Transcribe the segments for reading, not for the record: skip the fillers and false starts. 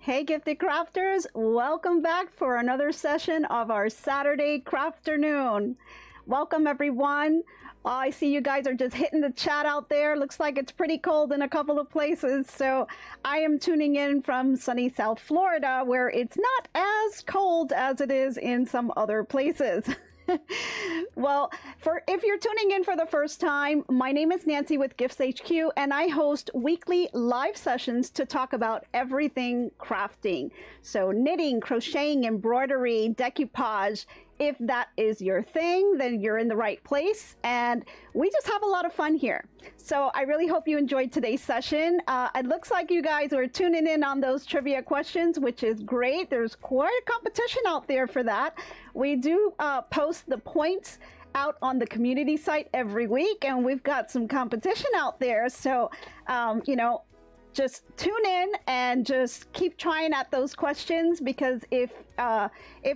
Hey gifted crafters, welcome back for another session of our Saturday Crafternoon. Welcome everyone. I see you guys are just hitting the chat out there. Looks like it's pretty cold in a couple of places. So I am tuning in from sunny South Florida, where it's not as cold as it is in some other places. Well, if you're tuning in for the first time, my name is Nancy with GiftsHQ, and I host weekly live sessions to talk about everything crafting. So knitting, crocheting, embroidery, decoupage. If that is your thing, then you're in the right place, and we just have a lot of fun here. So I really hope you enjoyed today's session. It looks like you guys are tuning in on those trivia questions, which is great. There's quite a competition out there for that. We do post the points out on the community site every week, and we've got some competition out there. So, you know, just tune in and just keep trying at those questions, because if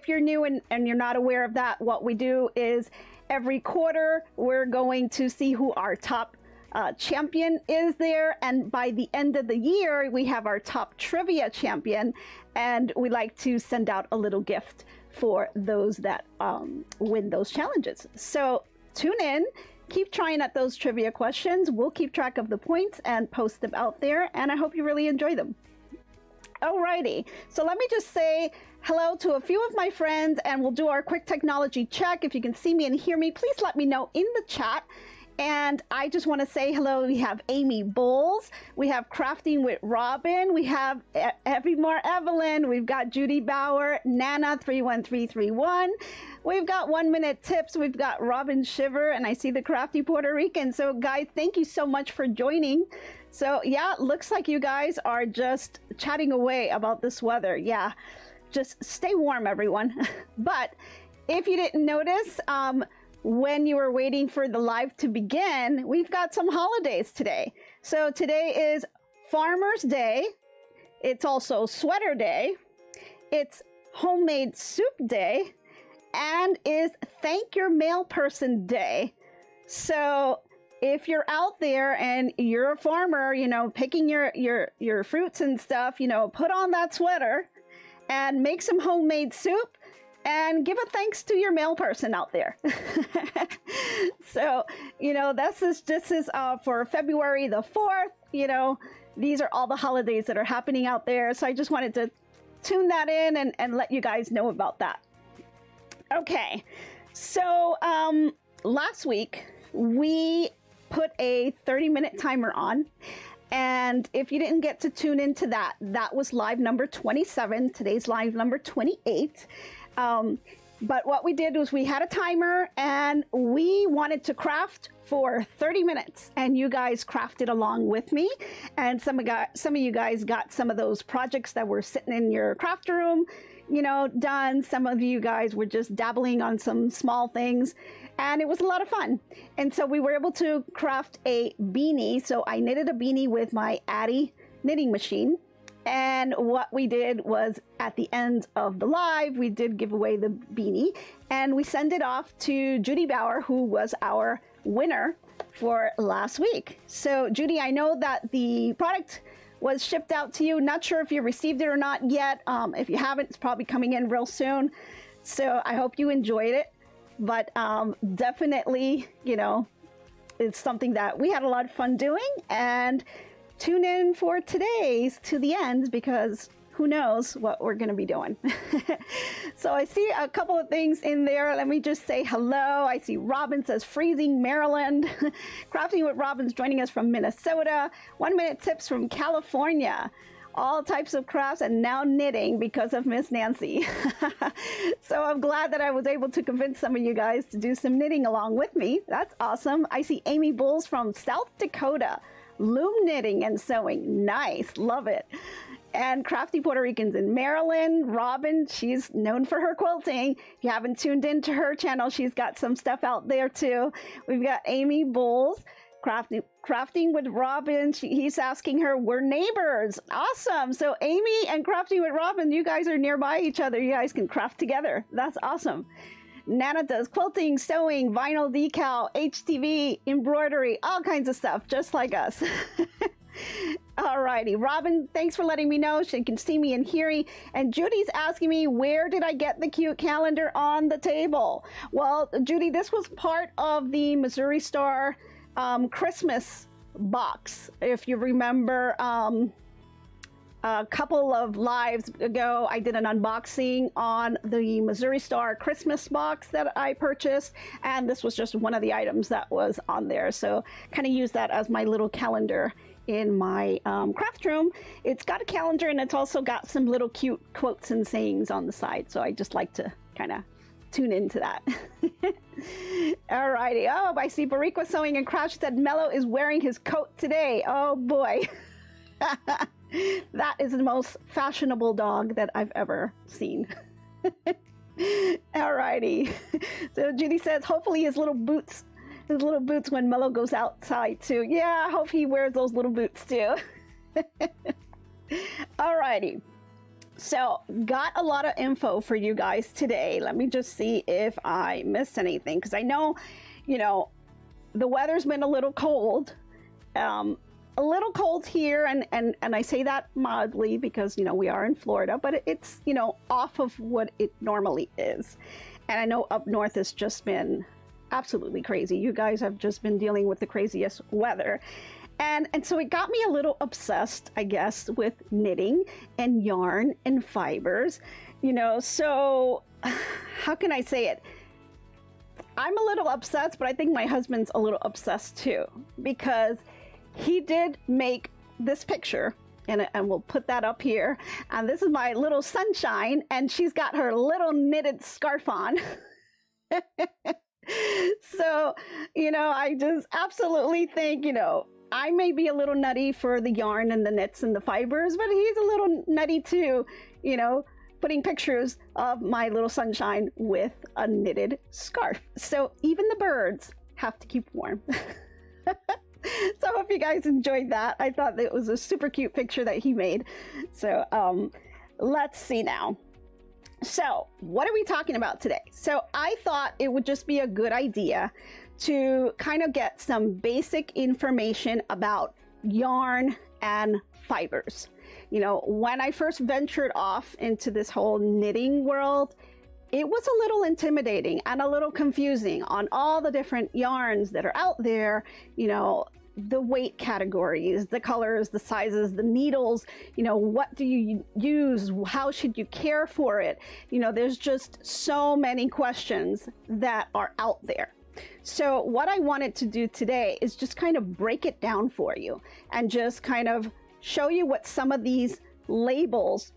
you're new and you're not aware of that, what we do is every quarter we're going to see who our top champion is there, and by the end of the year we have our top trivia champion, and we like to send out a little gift for those that win those challenges. So tune in. Keep trying at those trivia questions. We'll keep track of the points and post them out there, and I hope you really enjoy them. Alrighty, so let me just say hello to a few of my friends, and we'll do our quick technology check. If you can see me and hear me, please let me know in the chat. And I just want to say hello. We have Amy Bowles, we have Crafting with Robin, we have Evie-Mar Evelyn, we've got Judy Bauer, Nana 31331, we've got 1 Minute Tips, we've got Robin Shiver, and I see the Crafty Puerto Rican. So guys, thank you so much for joining. So yeah, looks like you guys are just chatting away about this weather. Yeah, just stay warm, everyone. But if you didn't notice, when you were waiting for the live to begin, we've got some holidays today. So today is Farmer's Day. It's also Sweater Day. It's Homemade Soup Day, and is Thank Your Mail Person Day. So if you're out there and you're a farmer, you know, picking your fruits and stuff, you know, put on that sweater and make some homemade soup and give a thanks to your mail person out there. So, you know, this is for February the 4th. You know, these are all the holidays that are happening out there. So I just wanted to tune that in and let you guys know about that. Okay, so last week we put a 30-minute timer on. And if you didn't get to tune into that, that was live number 27. Today's live number 28. But what we did was we had a timer, and we wanted to craft for 30 minutes, and you guys crafted along with me. And some of you guys got some of those projects that were sitting in your craft room, you know, done. Some of you guys were just dabbling on some small things, and it was a lot of fun. And so we were able to craft a beanie. So I knitted a beanie with my Addy knitting machine. And what we did was, at the end of the live, we did give away the beanie, and we sent it off to Judy Bauer, who was our winner for last week. So Judy, I know that the product was shipped out to you. Not sure if you received it or not yet. If you haven't, it's probably coming in real soon. So I hope you enjoyed it. But definitely, you know, it's something that we had a lot of fun doing, and tune in for today's to the end, because who knows what we're going to be doing. So I see a couple of things in there. Let me just say hello. I see Robin says freezing Maryland. Crafting with Robin's joining us from Minnesota. 1 Minute Tips from California. All types of crafts, and now knitting because of Miss Nancy. So I'm glad that I was able to convince some of you guys to do some knitting along with me. That's awesome. I see Amy Bowles from South Dakota. Loom knitting and sewing. Nice. Love it. And Crafty Puerto Ricans in Maryland. Robin, she's known for her quilting. If you haven't tuned into her channel, she's got some stuff out there too. We've got Amy Bowles, Crafting with Robin. He's asking her, we're neighbors. Awesome. So Amy and Crafting with Robin, you guys are nearby each other. You guys can craft together. That's awesome. Nana does quilting, sewing, vinyl decal, HTV, embroidery, all kinds of stuff, just like us. Alrighty, Robin, thanks for letting me know. She can see me and hear me. And Judy's asking me, where did I get the cute calendar on the table? Well, Judy, this was part of the Missouri Star Christmas box. If you remember, a couple of lives ago, I did an unboxing on the Missouri Star Christmas box that I purchased, and this was just one of the items that was on there. So kind of use that as my little calendar in my craft room. It's got a calendar and it's also got some little cute quotes and sayings on the side. So I just like to kind of tune into that. Alrighty. Oh, I see Bariqua Sewing and Craft said Mello is wearing his coat today. Oh boy. That is the most fashionable dog that I've ever seen. Alrighty. So Judy says, hopefully his little boots when Mello goes outside too. Yeah, I hope he wears those little boots too. Alrighty. So got a lot of info for you guys today. Let me just see if I missed anything, because I know, you know, the weather's been a little cold. A little cold here, and I say that mildly because, you know, we are in Florida, but it's, you know, off of what it normally is. And I know up north it's just been absolutely crazy. You guys have just been dealing with the craziest weather. And so it got me a little obsessed, I guess, with knitting and yarn and fibers, you know. So how can I say it? I'm a little obsessed, but I think my husband's a little obsessed too, because he did make this picture, and we'll put that up here. And this is my little sunshine, and she's got her little knitted scarf on. So, you know, I just absolutely think, you know, I may be a little nutty for the yarn and the knits and the fibers, but he's a little nutty too, you know, putting pictures of my little sunshine with a knitted scarf. So even the birds have to keep warm. So I hope you guys enjoyed that. I thought that it was a super cute picture that he made. So let's see now. So what are we talking about today? So I thought it would just be a good idea to kind of get some basic information about yarn and fibers. You know, when I first ventured off into this whole knitting world, it was a little intimidating and a little confusing on all the different yarns that are out there, you know, the weight categories, the colors, the sizes, the needles, you know, what do you use? How should you care for it? You know, there's just so many questions that are out there. So what I wanted to do today is just kind of break it down for you and just kind of show you what some of these labels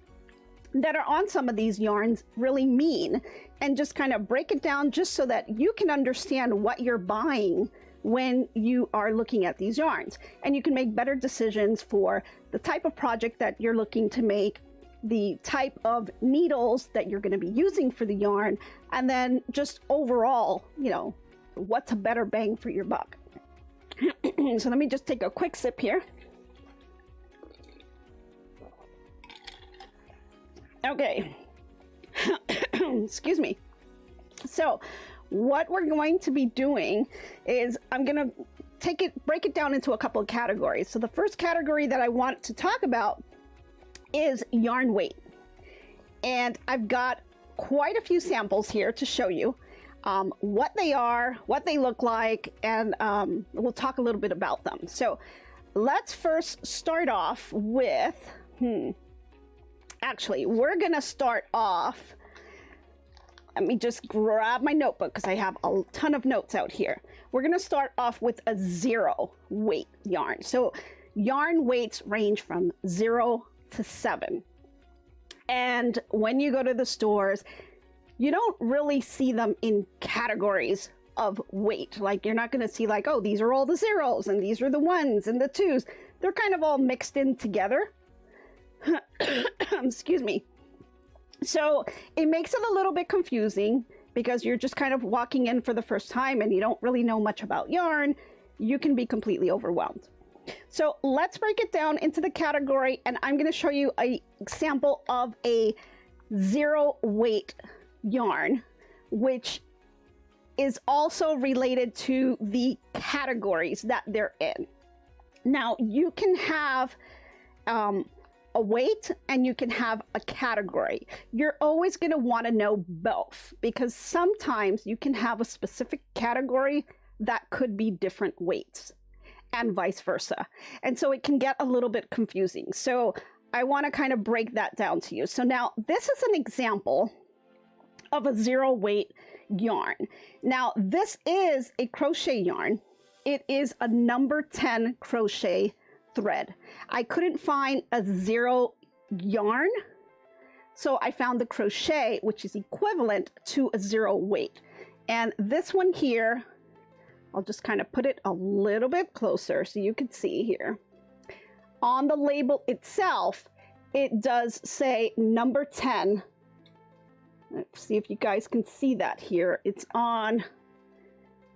that are on some of these yarns really mean, and just kind of break it down just so that you can understand what you're buying when you are looking at these yarns, and you can make better decisions for the type of project that you're looking to make, the type of needles that you're going to be using for the yarn, and then just overall, you know, what's a better bang for your buck. So let me just take a quick sip here. Okay. Excuse me. So what we're going to be doing is I'm going to break it down into a couple of categories. So the first category that I want to talk about is yarn weight. And I've got quite a few samples here to show you what they are, what they look like, and we'll talk a little bit about them. So let's first start off with, actually, we're going to start off. Let me just grab my notebook because I have a ton of notes out here. We're going to start off with a 0 weight yarn. So yarn weights range from 0 to 7. And when you go to the stores, you don't really see them in categories of weight. Like, you're not going to see like, oh, these are all the zeros and these are the ones and the twos. They're kind of all mixed in together. Excuse me. So it makes it a little bit confusing because you're just kind of walking in for the first time and you don't really know much about yarn. You can be completely overwhelmed. So let's break it down into the category, and I'm going to show you an example of a 0 weight yarn, which is also related to the categories that they're in. Now, you can have a weight and you can have a category. You're always going to want to know both, because sometimes you can have a specific category that could be different weights and vice versa. And so it can get a little bit confusing. So I want to kind of break that down to you. So now this is an example of a 0 weight yarn. Now this is a crochet yarn. It is a number 10 crochet thread. I couldn't find a 0 yarn, so I found the crochet, which is equivalent to a 0 weight. And this one here, I'll just kind of put it a little bit closer so you can see here. On the label itself, it does say number 10. Let's see if you guys can see that here. It's on,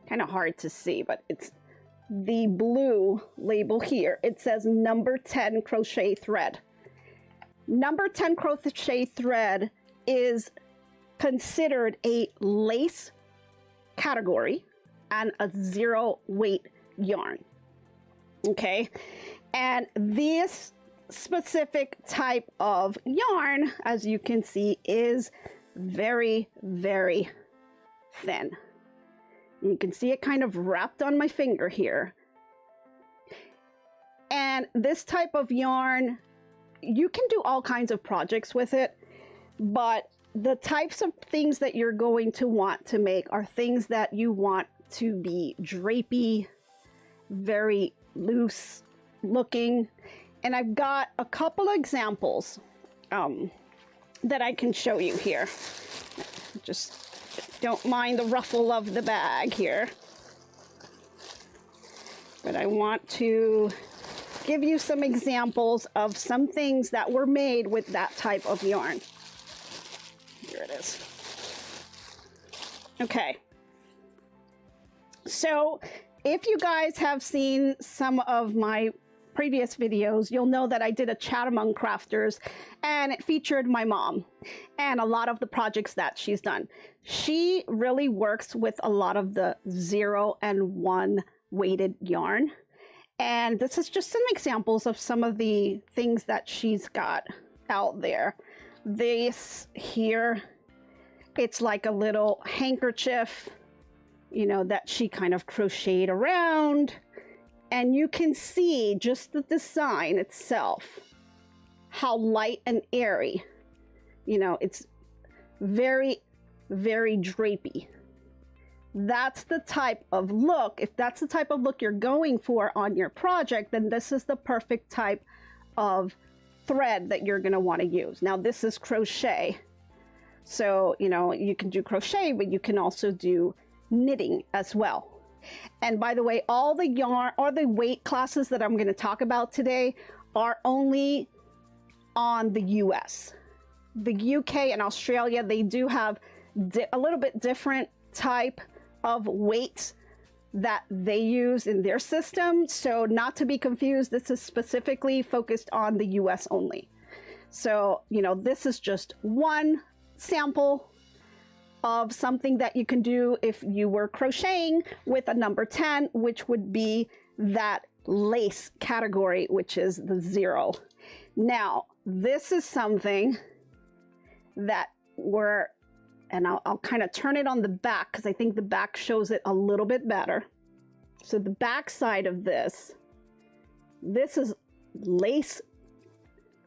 kind of hard to see, but it's the blue label here. It says number 10 crochet thread. Number 10 crochet thread is considered a lace category and a 0 weight yarn. Okay, and this specific type of yarn, as you can see, is very, very thin. You can see it kind of wrapped on my finger here. And this type of yarn, you can do all kinds of projects with it, but the types of things that you're going to want to make are things that you want to be drapey, very loose looking. And I've got a couple of examples that I can show you here. Just don't mind the ruffle of the bag here. But I want to give you some examples of some things that were made with that type of yarn. Here it is. Okay. So if you guys have seen some of my previous videos, you'll know that I did a chat among crafters and it featured my mom and a lot of the projects that she's done. She really works with a lot of the 0 and 1 weighted yarn. And this is just some examples of some of the things that she's got out there. This here, it's like a little handkerchief, you know, that she kind of crocheted around. And you can see just the design itself, how light and airy, you know, it's very, very drapey. That's the type of look. If that's the type of look you're going for on your project, then this is the perfect type of thread that you're going to want to use. Now, this is crochet. So, you know, you can do crochet, but you can also do knitting as well. And by the way, all the yarn or the weight classes that I'm going to talk about today are only on the US. The UK and Australia, they do have a little bit different type of weights that they use in their system. So not to be confused, this is specifically focused on the US only. So, you know, this is just one sample of something that you can do if you were crocheting with a number 10, which would be that lace category, which is the 0. Now, this is something that and I'll kind of turn it on the back because I think the back shows it a little bit better. So the back side of this is lace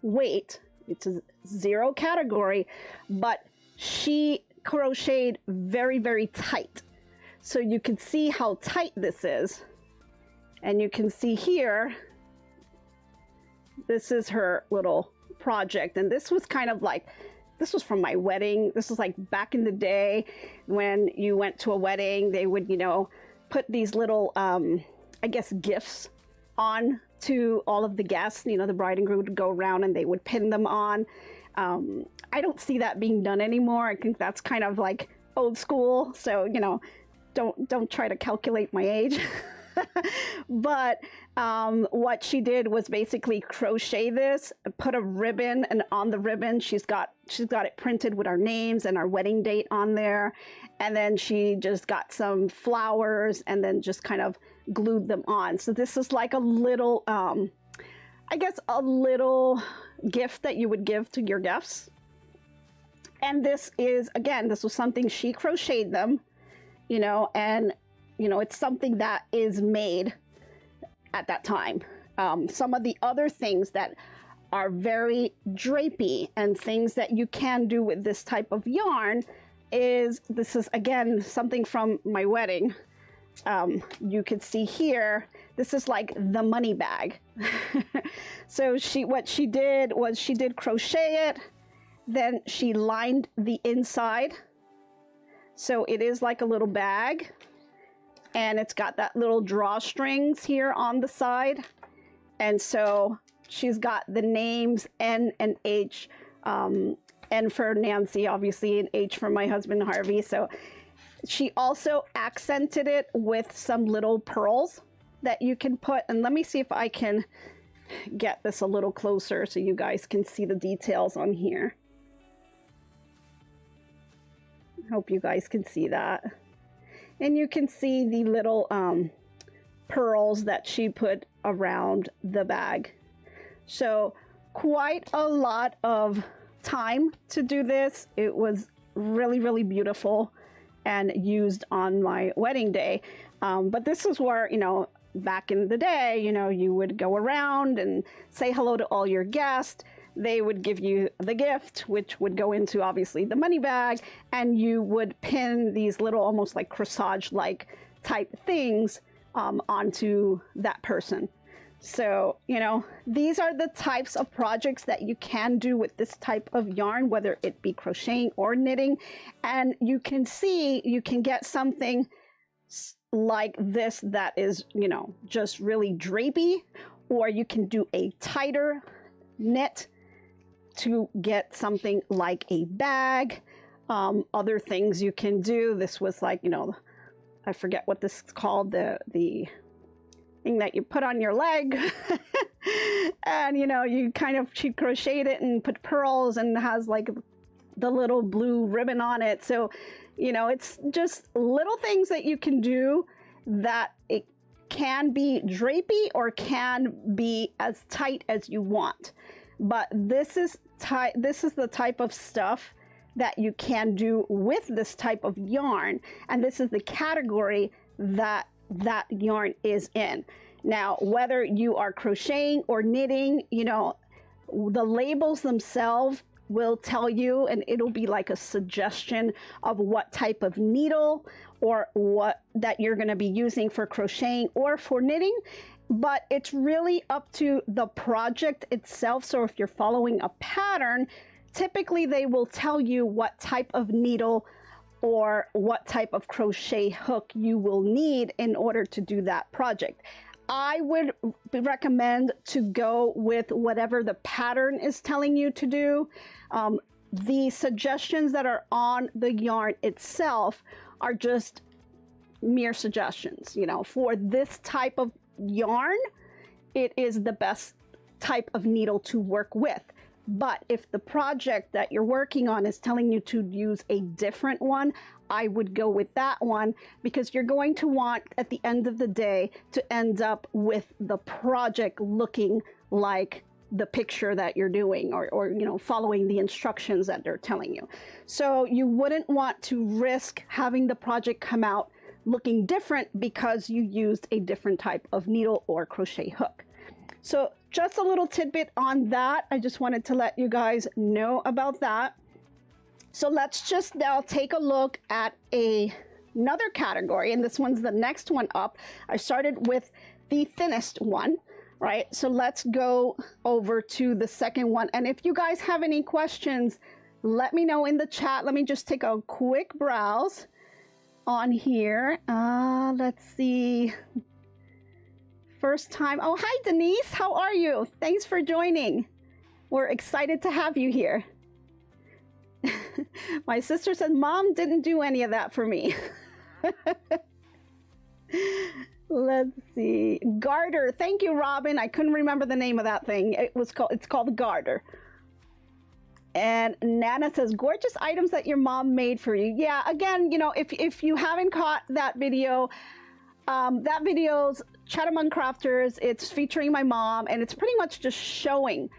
weight. It's a 0 category, but she crocheted very, very tight. So you can see how tight this is. And you can see here, this is her little project. And this was kind of like, this was from my wedding. This was like back in the day when you went to a wedding, they would, you know, put these little, I guess, gifts on to all of the guests. You know, the bride and groom would go around and they would pin them on. I don't see that being done anymore. I think that's kind of like old school. So, you know, don't try to calculate my age. But what she did was basically crochet this, put a ribbon, and on the ribbon she's got it printed with our names and our wedding date on there. And then she just got some flowers and then just kind of glued them on. So this is like a little I guess, a little gift that you would give to your guests. And this is, again, this was something she crocheted them, you know, and, you know, it's something that is made at that time. Some of the other things that are very drapey and things that you can do with this type of yarn is, this is, again, something from my wedding. You could see here, this is like the money bag. So what she did was she did crochet it, then she lined the inside. So it is like a little bag, and it's got that little drawstrings here on the side. And so she's got the names N and H, N for Nancy, obviously, and H for my husband, Harvey. So she also accented it with some little pearls that you can put. And let me see if I can get this a little closer so you guys can see the details on here. I hope you guys can see that. And you can see the little pearls that she put around the bag. So quite a lot of time to do this. It was really, really beautiful and used on my wedding day. But this is where, you know, back in the day, you know, you would go around and say hello to all your guests. They would give you the gift, which would go into obviously the money bag, and you would pin these little almost like corsage-like type things onto that person. So, you know, these are the types of projects that you can do with this type of yarn, whether it be crocheting or knitting. And you can see, you can get something like this that is, you know, just really drapey, or you can do a tighter knit to get something like a bag. Other things you can do, this was like, you know, I forget what this is called, the thing that you put on your leg. And, you know, you kind of, she crocheted it and put pearls and has like the little blue ribbon on it. So, you know, it's just little things that you can do that it can be drapey or can be as tight as you want. But this is the type of stuff that you can do with this type of yarn, and this is the category that that yarn is in. Now, whether you are crocheting or knitting, you know, the labels themselves will tell you, and it'll be like a suggestion of what type of needle or what that you're going to be using for crocheting or for knitting. But it's really up to the project itself. So if you're following a pattern, typically they will tell you what type of needle or what type of crochet hook you will need in order to do that project. I would recommend to go with whatever the pattern is telling you to do. The suggestions that are on the yarn itself are just mere suggestions. You know, for this type of yarn, it is the best type of needle to work with. But if the project that you're working on is telling you to use a different one, I would go with that one, because you're going to want, at the end of the day, to end up with the project looking like the picture that you're doing, or you know, following the instructions that they're telling you. So you wouldn't want to risk having the project come out looking different because you used a different type of needle or crochet hook. So just a little tidbit on that. I just wanted to let you guys know about that. So let's just now take a look at another category, and this one's the next one up. I started with the thinnest one, right? So let's go over to the second one. And if you guys have any questions, let me know in the chat. Let me just take a quick browse on here. Let's see. First time. Oh, hi, Denise. How are you? Thanks for joining. We're excited to have you here. My sister said, Mom didn't do any of that for me. Let's see. Garter. Thank you, Robin. I couldn't remember the name of that thing. It's called the garter. And Nana says, gorgeous items that your mom made for you. Yeah, again, you know, if you haven't caught that video, that video's Chat Among Crafters. It's featuring my mom, and it's pretty much just showing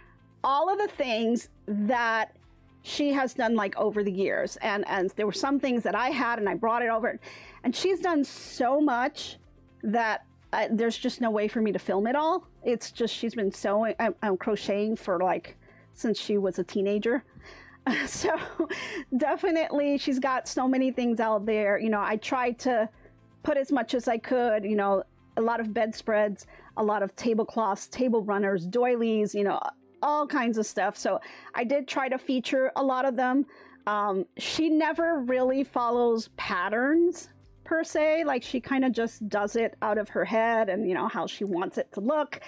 all of the things that she has done like over the years. And there were some things that I had and I brought it over, and she's done so much that there's just no way for me to film it all. It's just, she's been sewing, crocheting for like, since she was a teenager. So definitely she's got so many things out there. You know, I tried to put as much as I could, you know, a lot of bedspreads, a lot of tablecloths, table runners, doilies, you know, all kinds of stuff. So I did try to feature a lot of them. She never really follows patterns per se, like she kind of just does it out of her head and, you know, how she wants it to look.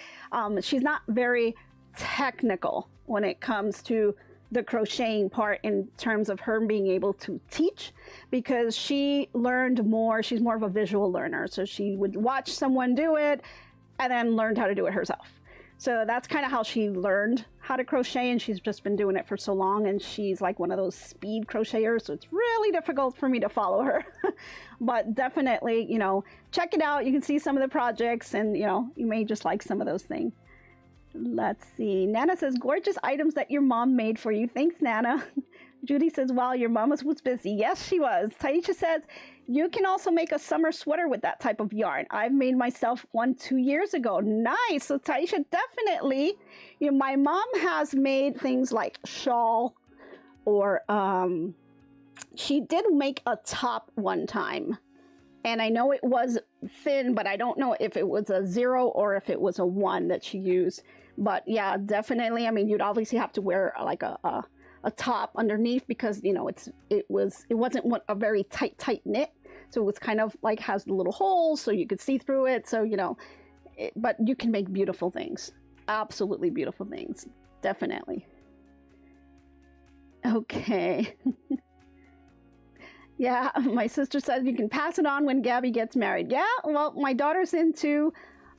She's not very technical when it comes to the crocheting part in terms of her being able to teach, because she learned more, she's more of a visual learner. So she would watch someone do it and then learned how to do it herself. So that's kind of how she learned how to crochet, and she's just been doing it for so long, and she's like one of those speed crocheters, so it's really difficult for me to follow her. But definitely, you know, check it out. You can see some of the projects, and you know, you may just like some of those things. Let's see. Nana says, gorgeous items that your mom made for you. Thanks, Nana. Judy says, wow, your mom was busy. Yes, she was. Taisha says, you can also make a summer sweater with that type of yarn. I've made myself one 2 years ago. Nice. So Taisha, definitely, you know, my mom has made things like shawl, or she did make a top one time. And I know it was thin, but I don't know if it was a 0 or if it was a 1 that she used. But yeah, definitely. I mean, you'd obviously have to wear like a top underneath, because you know it wasn't a very tight knit, so it was kind of like has the little holes so you could see through it. So you know, but you can make beautiful things, absolutely beautiful things, definitely. Okay. Yeah, my sister said you can pass it on when Gabby gets married. Yeah, well, my daughter's into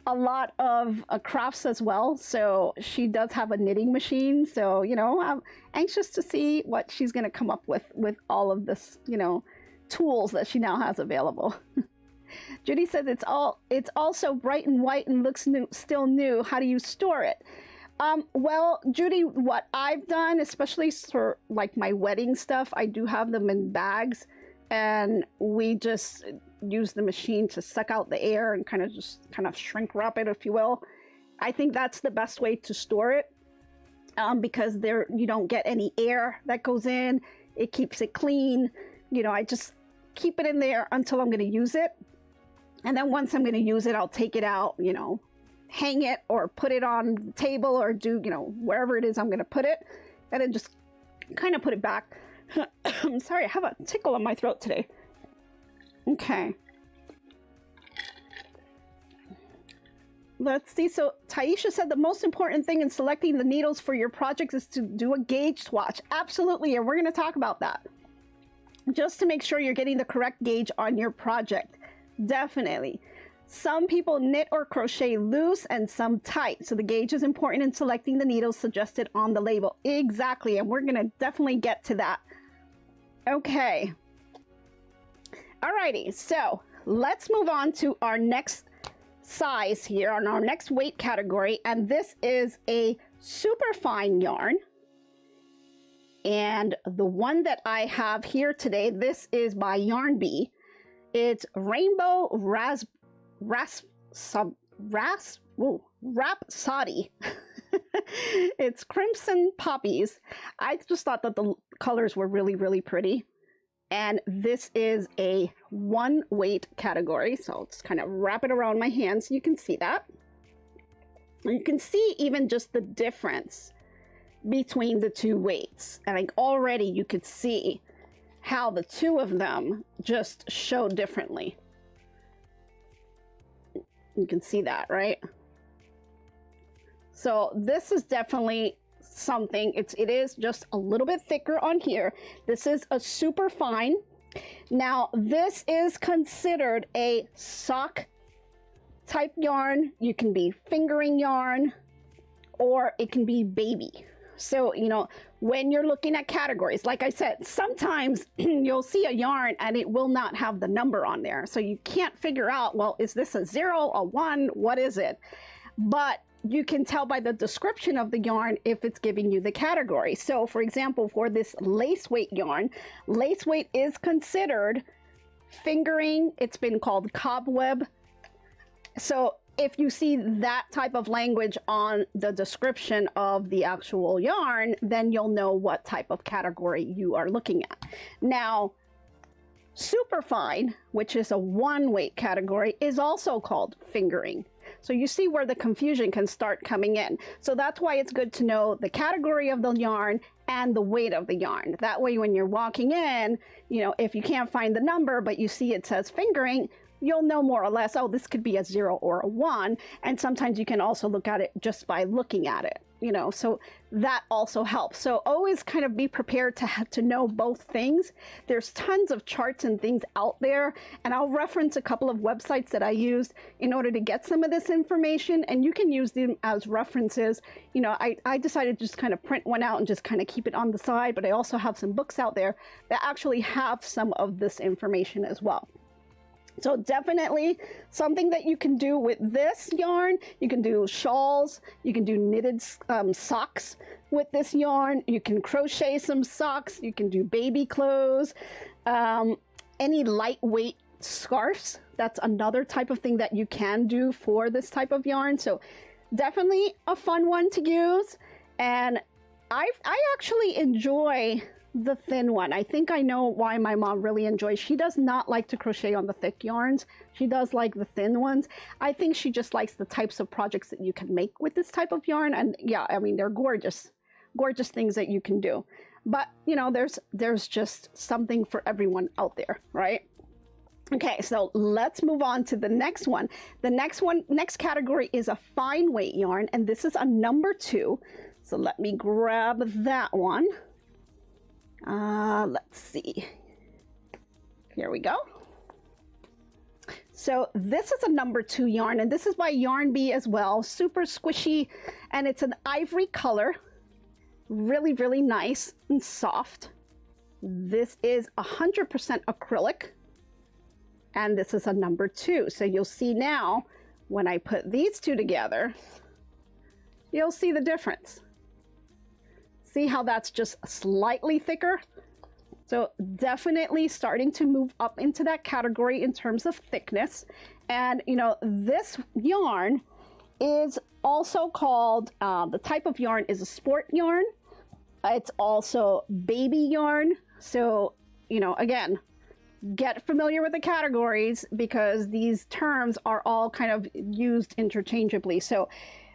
a lot of crafts as well, so she does have a knitting machine. So you know, I'm anxious to see what she's going to come up with all of this, you know, tools that she now has available. Judy says it's also bright and white and looks new, still new. How do you store it? Well, Judy, what I've done, especially for like my wedding stuff, I do have them in bags, and we just use the machine to suck out the air and kind of shrink wrap it, if you will. I think that's the best way to store it, because you don't get any air that goes in. It keeps it clean. You know, I just keep it in there until I'm going to use it, and then once I'm going to use it, I'll take it out, you know, hang it or put it on the table, or do, you know, wherever it is I'm going to put it, and then just kind of put it back. I'm sorry, I have a tickle in my throat today. Okay. Let's see. So Taisha said the most important thing in selecting the needles for your projects is to do a gauge swatch. Absolutely, and we're going to talk about that, just to make sure you're getting the correct gauge on your project. Definitely. Some people knit or crochet loose and some tight, so the gauge is important in selecting the needles suggested on the label. Exactly, and we're going to definitely get to that. Okay. Alrighty, so let's move on to our next size here, on our next weight category, and this is a super fine yarn. And the one that I have here today, this is by Yarn Bee. It's Rainbow Rhapsody. It's Crimson Poppies. I just thought that the colors were really, really pretty. And this is a 1 weight category. So I'll just kind of wrap it around my hand so you can see that. And you can see even just the difference between the 2 weights. And like already you could see how the 2 of them just show differently. You can see that, right? So this is definitely something. It is just a little bit thicker on here. This is a super fine. Now this is considered a sock type yarn. You can be fingering yarn, or it can be baby. So, you know, when you're looking at categories, like I said, sometimes you'll see a yarn and it will not have the number on there. So you can't figure out, well, is this a 0, a 1, what is it? But you can tell by the description of the yarn if it's giving you the category. So for example, for this lace weight yarn, lace weight is considered fingering. It's been called cobweb. So if you see that type of language on the description of the actual yarn, then you'll know what type of category you are looking at. Now, superfine, which is a 1 weight category, is also called fingering. So you see where the confusion can start coming in. So that's why it's good to know the category of the yarn and the weight of the yarn. That way, when you're walking in, you know, if you can't find the number, but you see it says fingering, you'll know more or less, oh, this could be a 0 or a 1. And sometimes you can also look at it just by looking at it, you know, so that also helps. So always kind of be prepared to know both things. There's tons of charts and things out there, and I'll reference a couple of websites that I used in order to get some of this information, and you can use them as references. You know, I decided to just kind of print one out and just kind of keep it on the side, but I also have some books out there that actually have some of this information as well. So definitely something that you can do with this yarn. You can do shawls, you can do knitted socks with this yarn, you can crochet some socks, you can do baby clothes, any lightweight scarves. That's another type of thing that you can do for this type of yarn. So definitely a fun one to use. And I actually enjoy the thin one. I think I know why my mom really enjoys. She does not like to crochet on the thick yarns. She does like the thin ones. I think she just likes the types of projects that you can make with this type of yarn. And yeah, I mean, they're gorgeous, gorgeous things that you can do. But you know, there's just something for everyone out there, right? Okay, so let's move on to the next one. The next category is a fine weight yarn, and this is a number 2. So let me grab that one. Let's see. Here we go. So this is a number 2 yarn, and this is by Yarn Bee as well. Super squishy, and it's an ivory color. Really, really nice and soft. This is 100% acrylic, and this is a number 2. So you'll see now, when I put these two together, you'll see the difference. See how that's just slightly thicker? So definitely starting to move up into that category in terms of thickness. And you know, this yarn is also called, the type of yarn is a sport yarn. It's also baby yarn. So, you know, again, get familiar with the categories because these terms are all kind of used interchangeably. So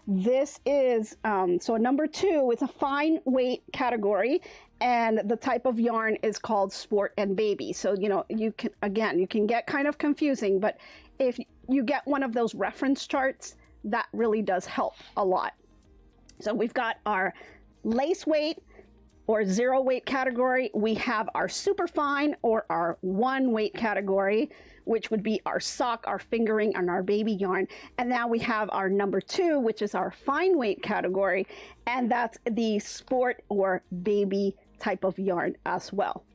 this is, so a number 2 is a fine weight category, and the type of yarn is called sport and baby. So, you know, you can get kind of confusing, but if you get one of those reference charts, that really does help a lot. So we've got our lace weight or 0 weight category. We have our super fine or our 1 weight category, which would be our sock, our fingering, and our baby yarn. And now we have our number 2, which is our fine weight category, and that's the sport or baby type of yarn as well.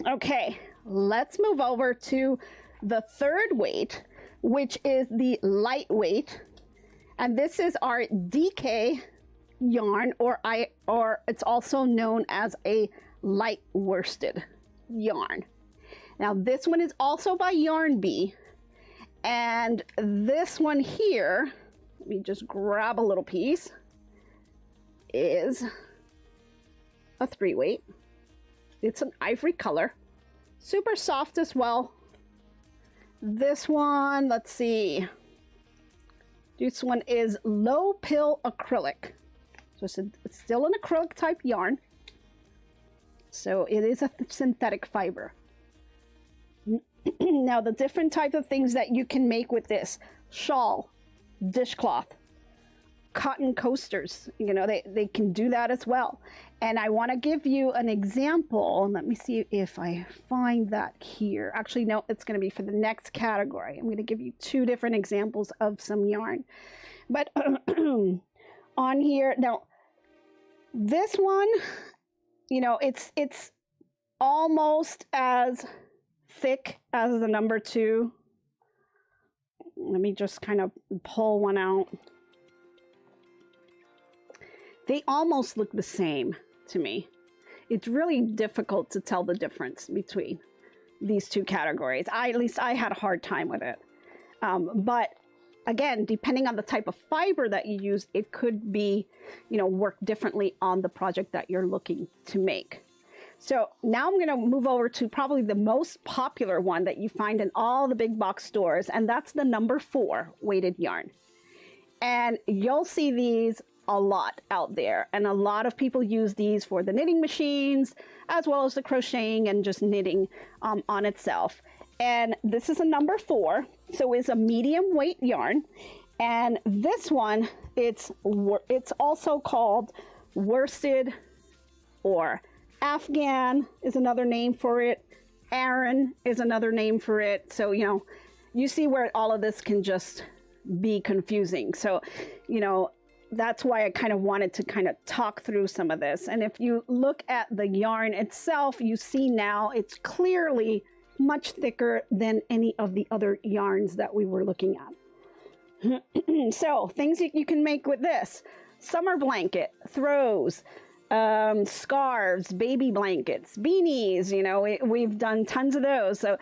Okay, let's move over to the 3rd weight, which is the lightweight, and this is our DK yarn, or it's also known as a light worsted yarn. Now this one is also by Yarn Bee, and this one here, let me just grab a little piece, is a 3 weight. It's an ivory color, super soft as well. This one, let's see, this one is low pill acrylic. So it's still an acrylic type yarn. So it is a synthetic fiber. Now the different type of things that you can make with this: shawl, dishcloth, cotton coasters, you know, they can do that as well. And I want to give you an example. Let me see if I find that here. Actually, no, it's going to be for the next category. I'm going to give you 2 different examples of some yarn. But on here, now, This one, you know, it's almost as thick as the number 2. Let me just kind of pull one out. They almost look the same to me. It's really difficult to tell the difference between these two categories. At least I had a hard time with it. But again, depending on the type of fiber that you use, it could be, you know, work differently on the project that you're looking to make. So now I'm going to move over to probably the most popular one that you find in all the big box stores, and that's the number 4 weighted yarn. And you'll see these a lot out there, and a lot of people use these for the knitting machines as well as the crocheting and just knitting on itself. And this is a number 4, so it's a medium weight yarn. And this one, it's also called worsted, or Afghan is another name for it. Aran is another name for it. So, you know, you see where all of this can just be confusing. So, you know, that's why I kind of wanted to kind of talk through some of this. And if you look at the yarn itself, you see now it's clearly much thicker than any of the other yarns that we were looking at. So things that you can make with this: summer blanket, throws, scarves, baby blankets, beanies. You know, we've done tons of those. So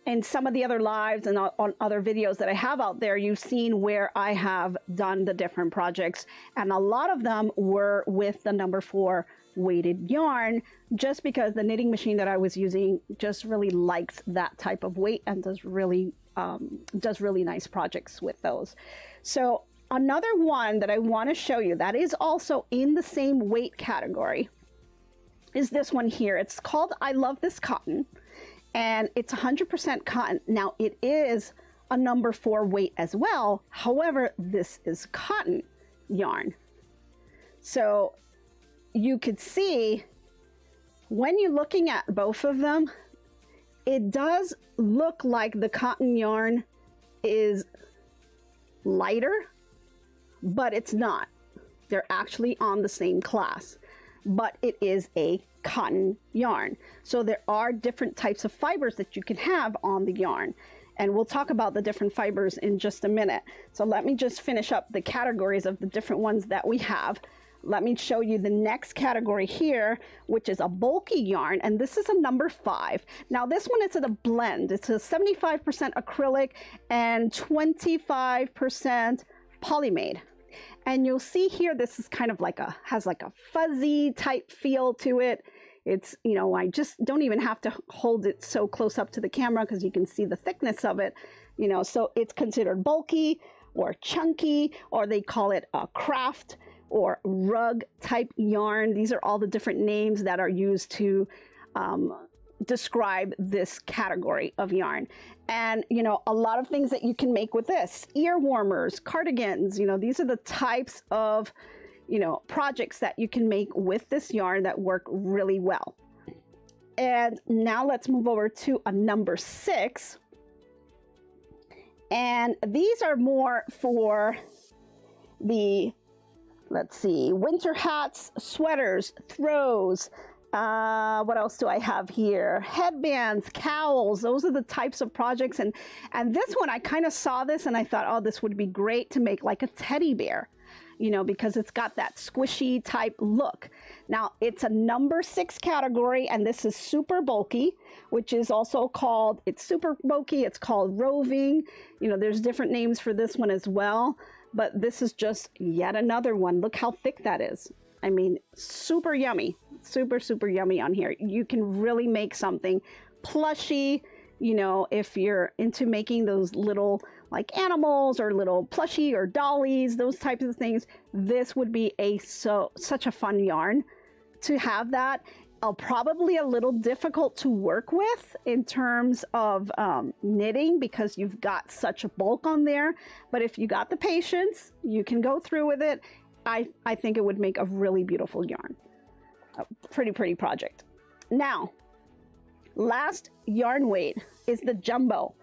in some of the other lives and on other videos that I have out there, you've seen where I have done the different projects, and a lot of them were with the number 4 weighted yarn, just because the knitting machine that I was using just really likes that type of weight and does really nice projects with those. So another one that I want to show you that is also in the same weight category is this one here. It's called I Love This Cotton, and it's 100% cotton. Now it is a number 4 weight as well. However, this is cotton yarn. So you could see when you're looking at both of them, it does look like the cotton yarn is lighter, but it's not. They're actually on the same class, but it is a cotton yarn. So there are different types of fibers that you can have on the yarn, and we'll talk about the different fibers in just a minute. So let me just finish up the categories of the different ones that we have. Let me show you the next category here, which is a bulky yarn, and this is a number 5. Now this one is a blend. It's a 75% acrylic and 25% polymade. And you'll see here, this is kind of like has like a fuzzy type feel to it. It's, you know, I just don't even have to hold it so close up to the camera because you can see the thickness of it, you know. So it's considered bulky or chunky, or they call it a craft or rug type yarn. These are all the different names that are used to describe this category of yarn. And, you know, a lot of things that you can make with this: ear warmers, cardigans, you know, these are the types of, you know, projects that you can make with this yarn that work really well. And now let's move over to a number 6. And these are more for the, let's see, winter hats, sweaters, throws. What else do I have here? Headbands, cowls. Those are the types of projects. And this one, I kind of saw this and I thought, oh, this would be great to make like a teddy bear, you know, because it's got that squishy type look. Now it's a number 6 category, and this is super bulky, which is also called, it's super bulky. It's called roving. You know, there's different names for this one as well. But this is just yet another one. Look how thick that is. I mean, super yummy, super, super yummy on here. You can really make something plushy, you know, if you're into making those little like animals or little plushie or dollies, those types of things. This would be such a fun yarn to have that. Probably a little difficult to work with in terms of knitting because you've got such a bulk on there. But if you got the patience, you can go through with it. I think it would make a really beautiful yarn. A pretty project. Now, last yarn weight is the jumbo.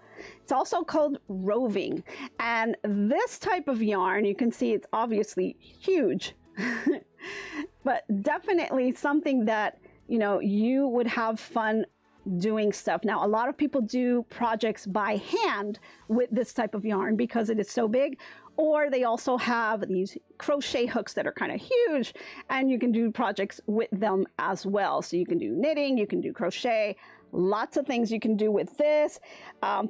It's also called roving. And this type of yarn, you can see it's obviously huge. but definitely something that, you know, you would have fun doing stuff. Now, a lot of people do projects by hand with this type of yarn because it is so big, or they also have these crochet hooks that are kind of huge, and you can do projects with them as well. So you can do knitting, you can do crochet, lots of things you can do with this.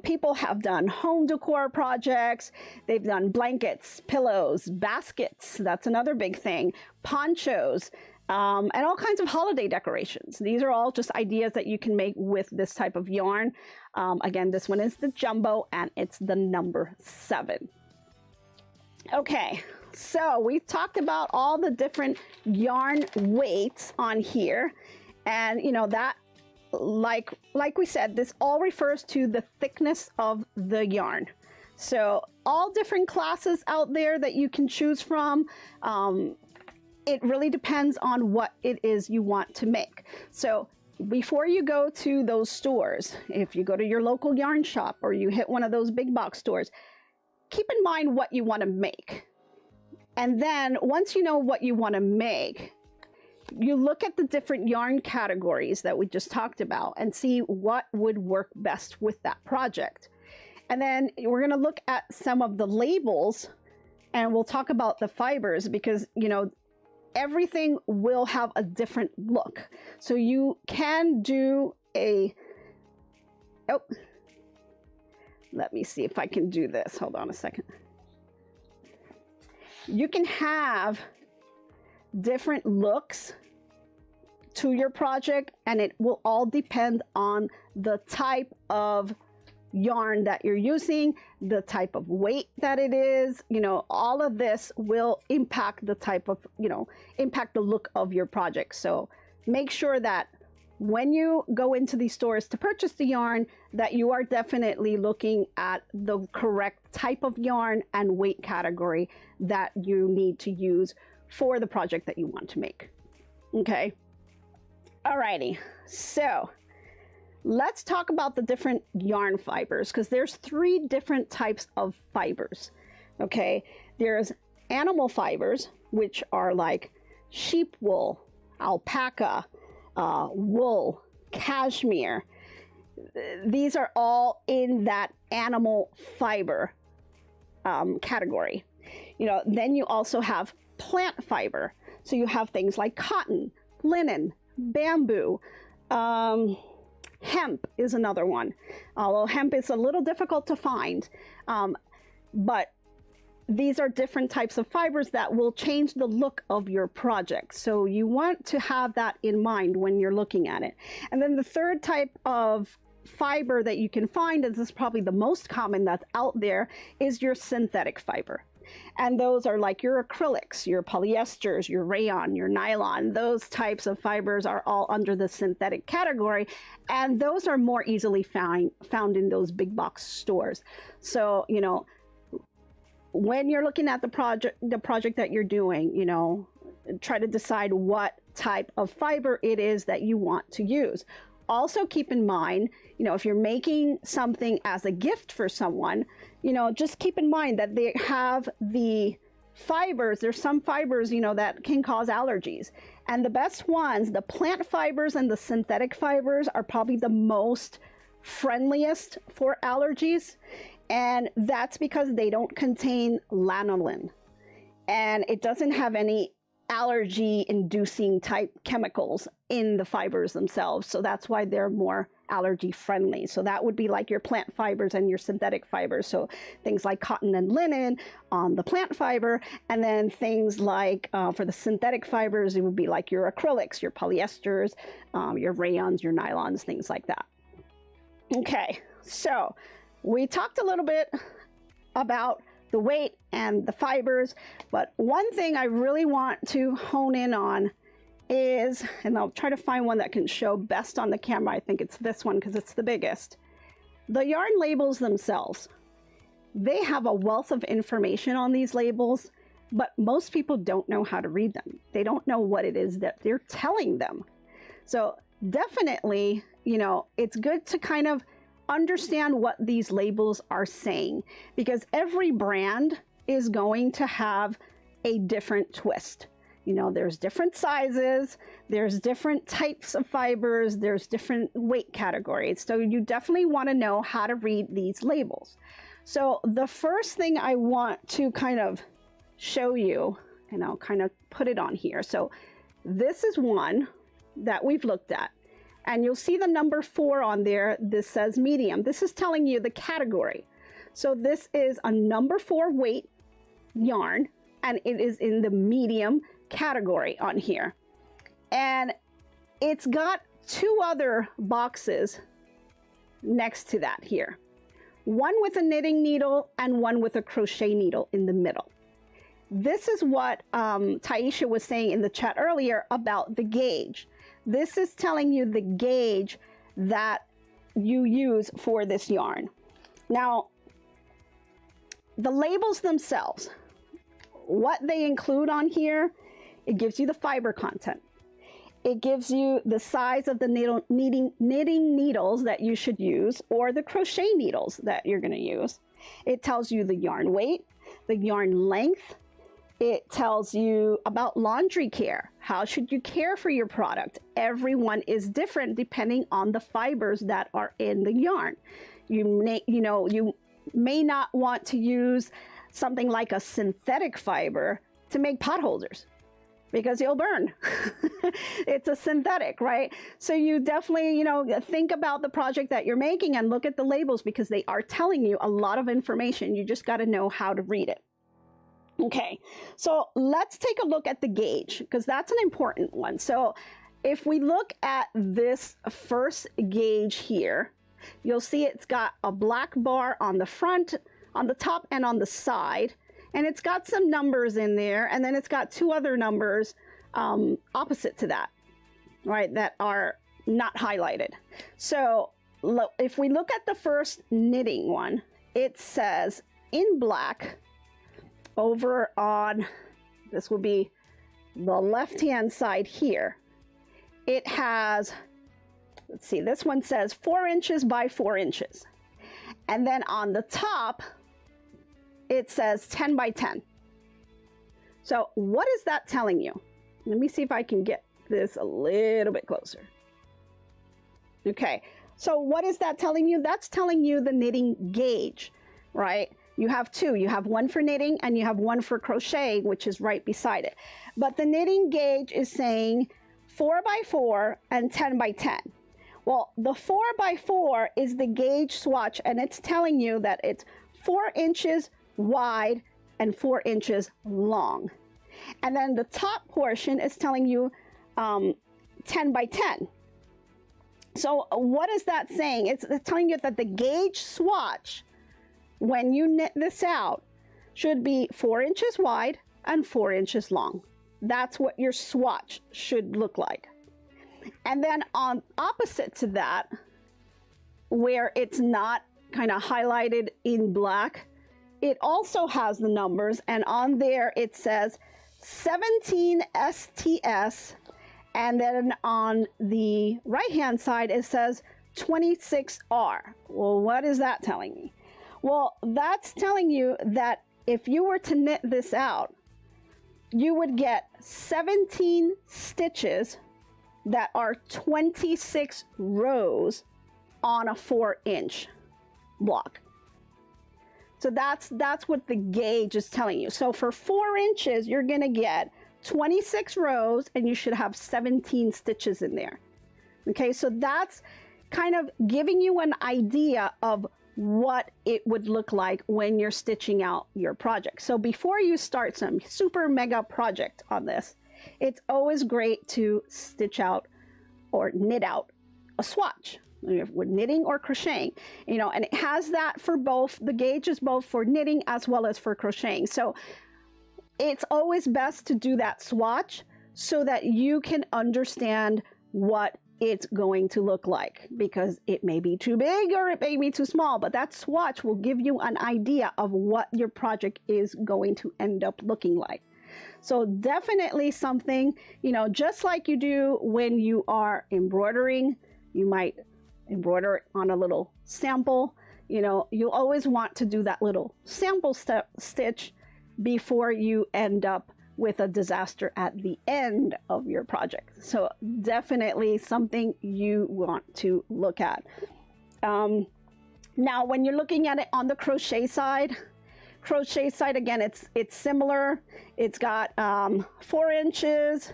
People have done home decor projects. They've done blankets, pillows, baskets. That's another big thing. Ponchos, and all kinds of holiday decorations. These are all just ideas that you can make with this type of yarn. Again, this one is the jumbo, and it's the number 7. Okay, so we've talked about all the different yarn weights on here, and you know that, like we said, this all refers to the thickness of the yarn. So all different classes out there that you can choose from. It really depends on what it is you want to make. So before you go to those stores, if you go to your local yarn shop or you hit one of those big box stores, keep in mind what you want to make. And then once you know what you want to make, you look at the different yarn categories that we just talked about and see what would work best with that project. And then we're going to look at some of the labels, and we'll talk about the fibers, because, you know, everything will have a different look. So you can do a, oh, let me see if I can do this. Hold on a second. You can have different looks to your project, and it will all depend on the type of yarn that you're using, the type of weight that it is. You know, all of this will impact the type of, you know, impact the look of your project. So make sure that when you go into these stores to purchase the yarn, that you are definitely looking at the correct type of yarn and weight category that you need to use for the project that you want to make. Okay. Alrighty. So let's talk about the different yarn fibers, because there's 3 different types of fibers. Okay. There's animal fibers, which are like sheep wool, alpaca, wool, cashmere. These are all in that animal fiber category. You know, then you also have plant fiber. So you have things like cotton, linen, bamboo, hemp is another one. Although hemp is a little difficult to find, but these are different types of fibers that will change the look of your project. So you want to have that in mind when you're looking at it. And then the third type of fiber that you can find, and this is probably the most common that's out there, is your synthetic fiber. And those are like your acrylics, your polyesters, your rayon, your nylon. Those types of fibers are all under the synthetic category, and those are more easily found in those big box stores. So, you know, when you're looking at the project that you're doing, you know, try to decide what type of fiber it is that you want to use. Also keep in mind, you know, if you're making something as a gift for someone, you know, just keep in mind that they have the fibers. There's some fibers, you know, that can cause allergies. And the best ones, the plant fibers and the synthetic fibers, are probably the most friendliest for allergies. And that's because they don't contain lanolin. And it doesn't have any allergy-inducing type chemicals in the fibers themselves. So that's why they're more allergy friendly. So that would be like your plant fibers and your synthetic fibers. So things like cotton and linen on the plant fiber, and then things like for the synthetic fibers, it would be like your acrylics, your polyesters, your rayons, your nylons, things like that. Okay, so we talked a little bit about the weight and the fibers, but one thing I really want to hone in on is, and I'll try to find one that can show best on the camera. I think it's this one because it's the biggest. The yarn labels themselves. They have a wealth of information on these labels, but most people don't know how to read them. They don't know what it is that they're telling them. So definitely, you know, it's good to kind of understand what these labels are saying, because every brand is going to have a different twist. You know, there's different sizes, there's different types of fibers, there's different weight categories. So you definitely want to know how to read these labels. So the first thing I want to kind of show you, and I'll kind of put it on here. So this is one that we've looked at, and you'll see the number 4 on there. This says medium. This is telling you the category. So this is a number 4 weight yarn, and it is in the medium category on here. And it's got 2 other boxes next to that here. One with a knitting needle and one with a crochet needle in the middle. This is what Taisha was saying in the chat earlier about the gauge. This is telling you the gauge that you use for this yarn. Now, the labels themselves, what they include on here, it gives you the fiber content. It gives you the size of the knitting needles that you should use, or the crochet needles that you're going to use. It tells you the yarn weight, the yarn length. It tells you about laundry care. How should you care for your product? Everyone is different depending on the fibers that are in the yarn. You may not want to use something like a synthetic fiber to make pot holders, because you'll burn. It's a synthetic, right? So you definitely, think about the project that you're making and look at the labels, because they are telling you a lot of information. You just got to know how to read it. Okay, so let's take a look at the gauge, because that's an important one. So if we look at this first gauge here, you'll see it's got a black bar on the front, on the top, and on the side. And it's got some numbers in there, and then it's got 2 other numbers opposite to that, right, that are not highlighted. So if we look at the first knitting one, it says in black over on, this will be the left-hand side here, it has, let's see, this one says 4 inches by 4 inches. And then on the top, it says 10 by 10. So what is that telling you? Let me see if I can get this a little bit closer. Okay, so what is that telling you? That's telling you the knitting gauge, right? You have 2. You have one for knitting and you have one for crochet, which is right beside it. But the knitting gauge is saying 4 by 4 and 10 by 10. Well, the 4 by 4 is the gauge swatch, and it's telling you that it's 4 inches wide and 4 inches long. And then the top portion is telling you 10 by 10. So what is that saying? It's telling you that the gauge swatch, when you knit this out, should be 4 inches wide and 4 inches long. That's what your swatch should look like. And then on opposite to that, where it's not kind of highlighted in black, it also has the numbers, and on there it says 17 STS, and then on the right hand side it says 26R. Well, what is that telling me? Well, that's telling you that if you were to knit this out, you would get 17 stitches that are 26 rows on a 4-inch block. So that's what the gauge is telling you. So for 4 inches, you're going to get 26 rows, and you should have 17 stitches in there. Okay, so that's kind of giving you an idea of what it would look like when you're stitching out your project. So before you start some super mega project on this, it's always great to stitch out or knit out a swatch with knitting or crocheting, and it has that for both. The gauge is both for knitting as well as for crocheting. So it's always best to do that swatch so that you can understand what it's going to look like, because it may be too big or it may be too small, but that swatch will give you an idea of what your project is going to end up looking like. So definitely something, just like you do when you are embroidering, you might embroider on a little sample, you always want to do that little sample stitch before you end up with a disaster at the end of your project. So definitely something you want to look at. Now, when you're looking at it on the crochet side, again, it's similar. It's got 4 inches,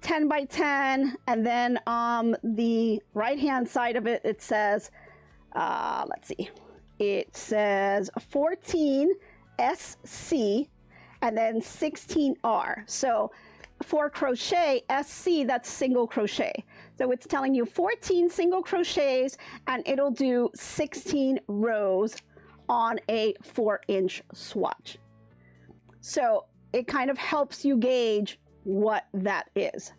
10 by 10, and then on the right hand side of it, it says, let's see, it says 14 SC and then 16R. So for crochet, SC, that's single crochet. So it's telling you 14 single crochets and it'll do 16 rows on a 4-inch swatch. So it kind of helps you gauge what that is,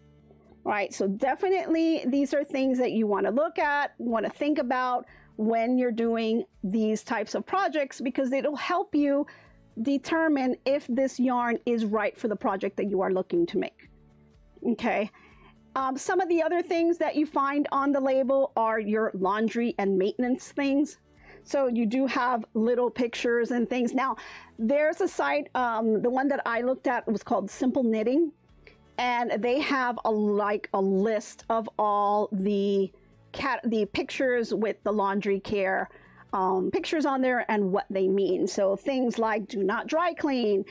right? So definitely these are things that you want to look at, want to think about when you're doing these types of projects, because it'll help you determine if this yarn is right for the project that you are looking to make. Okay. Some of the other things that you find on the label are your laundry and maintenance things. So you do have little pictures and things. Now, there's a site, the one that I looked at was called Simple Knitting, and they have a list of all the pictures with the laundry care pictures on there and what they mean. So things like do not dry clean,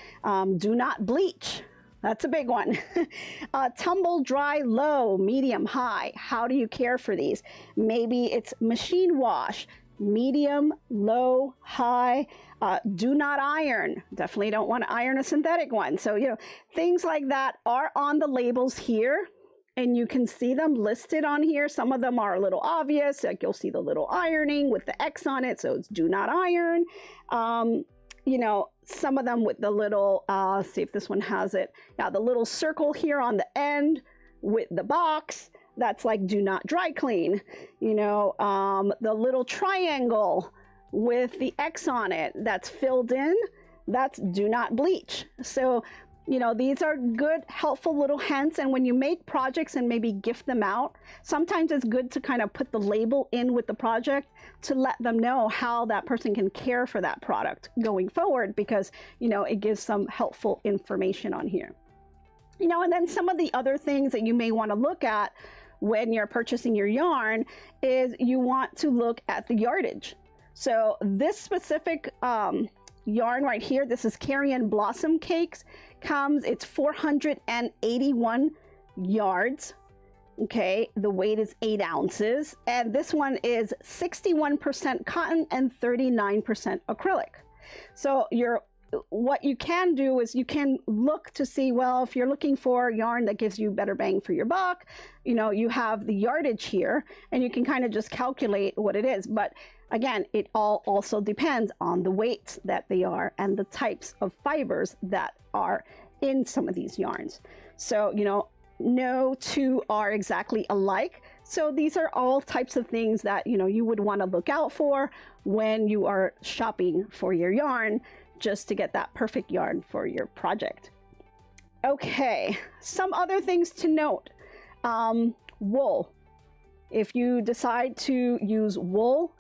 do not bleach. That's a big one. Tumble dry low, medium, high. How do you care for these? Maybe it's machine wash, medium, low, high. Do not iron. Definitely don't want to iron a synthetic one. So, you know, things like that are on the labels here, and you can see them listed on here. Some of them are a little obvious, like you'll see the little ironing with the X on it, so it's do not iron. You know, some of them with the little, see if this one has it. Yeah, the little circle here on the end with the box, that's like do not dry clean. You know, the little triangle with the X on it that's filled in, that's do not bleach. So, you know, these are good, helpful little hints. And when you make projects and maybe gift them out, sometimes it's good to kind of put the label in with the project to let them know how that person can care for that product going forward, because, you know, it gives some helpful information on here. You know, and then some of the other things that you may want to look at when you're purchasing your yarn is you want to look at the yardage. So this specific yarn right here, this is Carrion Blossom Cakes, it's 481 yards. Okay, the weight is 8 ounces, and this one is 61% cotton and 39% acrylic. So what you can do is you can look to see, well, if you're looking for yarn that gives you better bang for your buck, you know, you have the yardage here and you can kind of just calculate what it is. But again, it all also depends on the weights that they are and the types of fibers that are in some of these yarns. So, you know, no two are exactly alike. So these are all types of things that, you know, you would want to look out for when you are shopping for your yarn, just to get that perfect yarn for your project. Okay, some other things to note. Wool. If you decide to use wool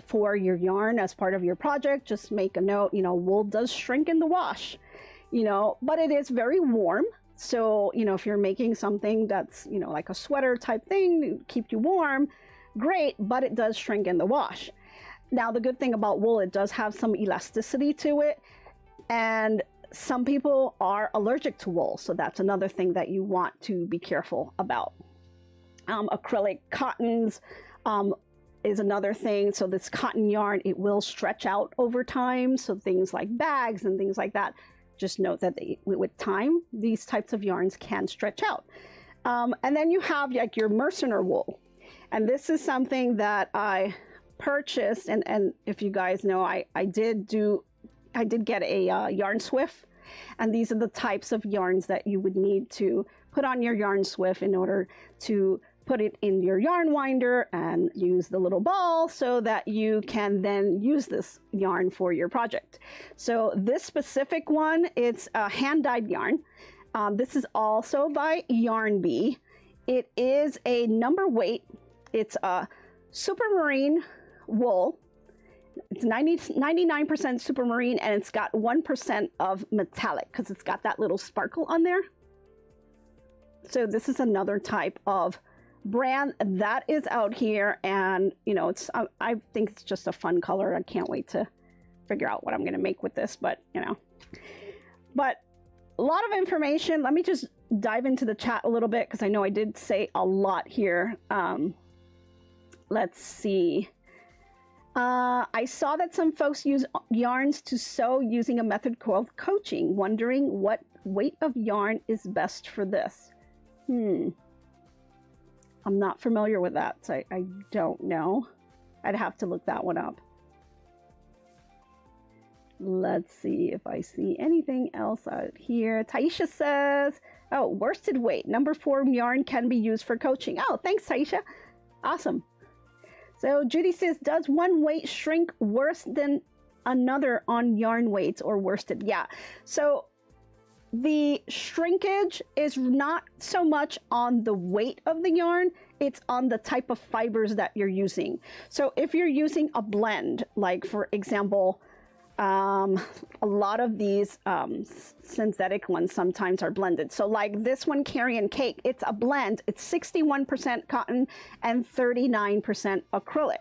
for your yarn as part of your project, just make a note, you know, wool does shrink in the wash, you know, but it is very warm. So, you know, if you're making something that's, you know, like a sweater type thing to keep you warm, great, but it does shrink in the wash. Now, the good thing about wool, it does have some elasticity to it, and some people are allergic to wool, so that's another thing that you want to be careful about. Acrylic cottons is another thing. So this cotton yarn, it will stretch out over time. So things like bags and things like that, just note that with time, these types of yarns can stretch out. And then you have like your mercer wool, and this is something that I purchased, and if you guys know, I did get a yarn swift, and these are the types of yarns that you would need to put on your yarn swift in order to put it in your yarn winder and use the little ball so that you can then use this yarn for your project. So this specific one, it's a hand-dyed yarn. This is also by Yarn Bee. It is a number weight. It's a supermarine wool, it's 99% supermarine, and it's got 1% of metallic because it's got that little sparkle on there. So this is another type of brand that is out here, and you know, it's I think it's just a fun color. I can't wait to figure out what I'm going to make with this, but you know, but a lot of information. Let me just dive into the chat a little bit because I know I did say a lot here. Let's see. I saw that some folks use yarns to sew using a method called coaching. Wondering what weight of yarn is best for this. I'm not familiar with that, so I don't know. I'd have to look that one up. Let's see if I see anything else out here. Taisha says, oh, worsted weight. Number 4 yarn can be used for coaching. Oh, thanks, Taisha. Awesome. So Judy says, does one weight shrink worse than another on yarn weights or worsted? Yeah. So the shrinkage is not so much on the weight of the yarn, it's on the type of fibers that you're using. So if you're using a blend, like for example, a lot of these synthetic ones sometimes are blended. So like this one, Carry and Cake, it's a blend. It's 61% cotton and 39% acrylic.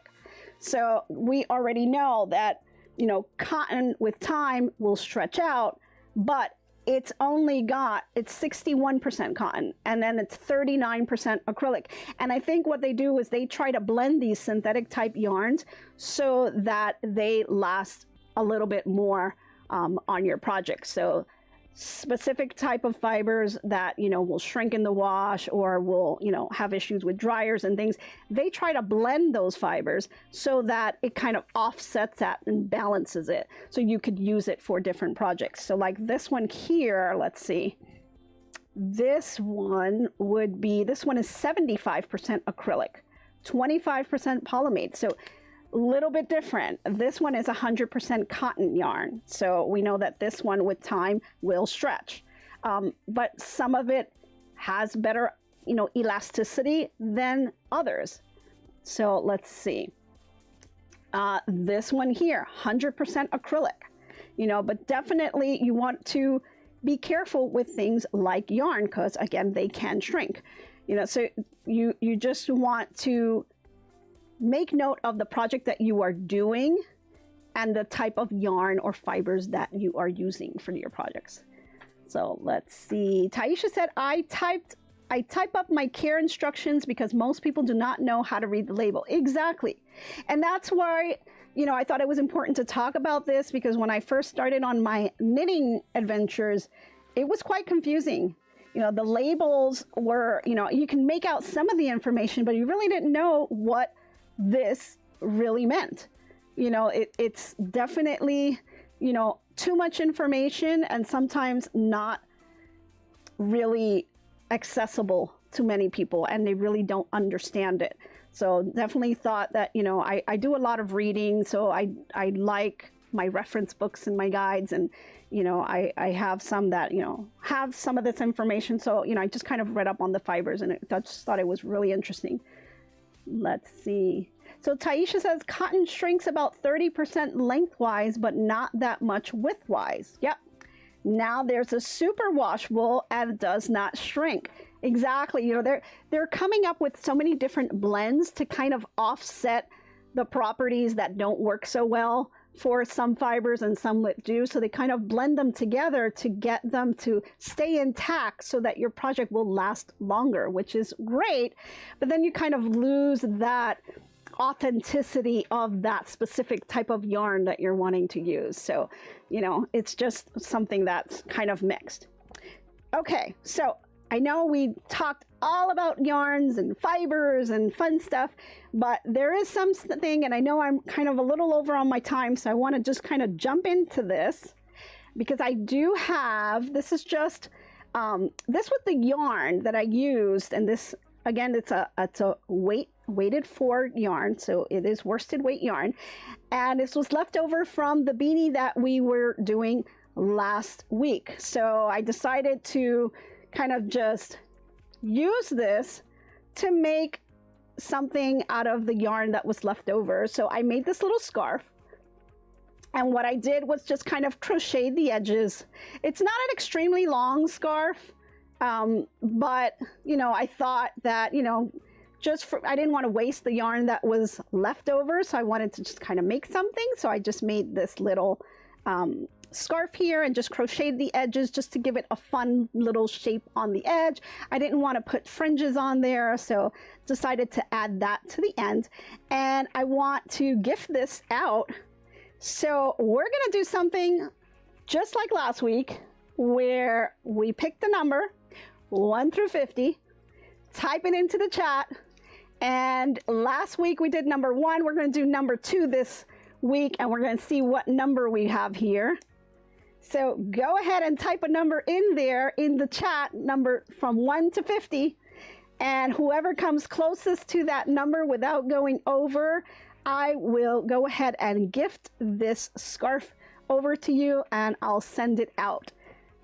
So we already know that, you know, cotton with time will stretch out, but it's 61% cotton, and then it's 39% acrylic. And I think what they do is they try to blend these synthetic type yarns so that they last a little bit more on your project. So specific type of fibers that, you know, will shrink in the wash or will, you know, have issues with dryers and things, they try to blend those fibers so that it kind of offsets that and balances it, so you could use it for different projects. So like this one here, let's see, this one is 75% acrylic, 25% polymate. So a little bit different. This one is 100% cotton yarn. So we know that this one with time will stretch. But some of it has better, you know, elasticity than others. So let's see. This one here, 100% acrylic, you know, but definitely you want to be careful with things like yarn because again, they can shrink, you know, so you just want to make note of the project that you are doing and the type of yarn or fibers that you are using for your projects. So let's see. Taisha said, I type up my care instructions because most people do not know how to read the label. Exactly. And that's why, you know, I thought it was important to talk about this because when I first started on my knitting adventures, it was quite confusing. You know, the labels were, you know, you can make out some of the information, but you really didn't know what this really meant. You know, it's definitely, you know, too much information and sometimes not really accessible to many people, and they really don't understand it. So definitely thought that, you know, I do a lot of reading, so I like my reference books and my guides, and you know, I have some that, you know, have some of this information. So, you know, I just kind of read up on the fibers and I just thought it was really interesting. Let's see. So Taisha says cotton shrinks about 30% lengthwise, but not that much widthwise. Yep. Now there's a superwash wool and it does not shrink. Exactly. You know, they're coming up with so many different blends to kind of offset the properties that don't work so well for some fibers and some that do. So they kind of blend them together to get them to stay intact so that your project will last longer, which is great. But then you kind of lose that authenticity of that specific type of yarn that you're wanting to use. So, you know, it's just something that's kind of mixed. Okay, so I know we talked all about yarns and fibers and fun stuff, but there is something, and I know I'm kind of a little over on my time, so I want to just kind of jump into this because I do have, this is just, this was the yarn that I used, and this, again, it's a weighted for yarn, so it is worsted weight yarn, and this was left over from the beanie that we were doing last week. So I decided to kind of just use this to make something out of the yarn that was left over. So I made this little scarf, And what I did was just kind of crochet the edges. It's not an extremely long scarf, but, you know, I thought that, you know, I didn't want to waste the yarn that was left over, so I wanted to just kind of make something. So I just made this little scarf here and just crocheted the edges just to give it a fun little shape on the edge. I didn't want to put fringes on there, so decided to add that to the end. And I want to gift this out. So we're going to do something just like last week, where we picked a number 1 through 50, type it into the chat. And last week we did number 1. We're going to do number 2 this week, and we're going to see what number we have here. So go ahead and type a number in there in the chat, number from 1 to 50. And whoever comes closest to that number without going over, I will go ahead and gift this scarf over to you, and I'll send it out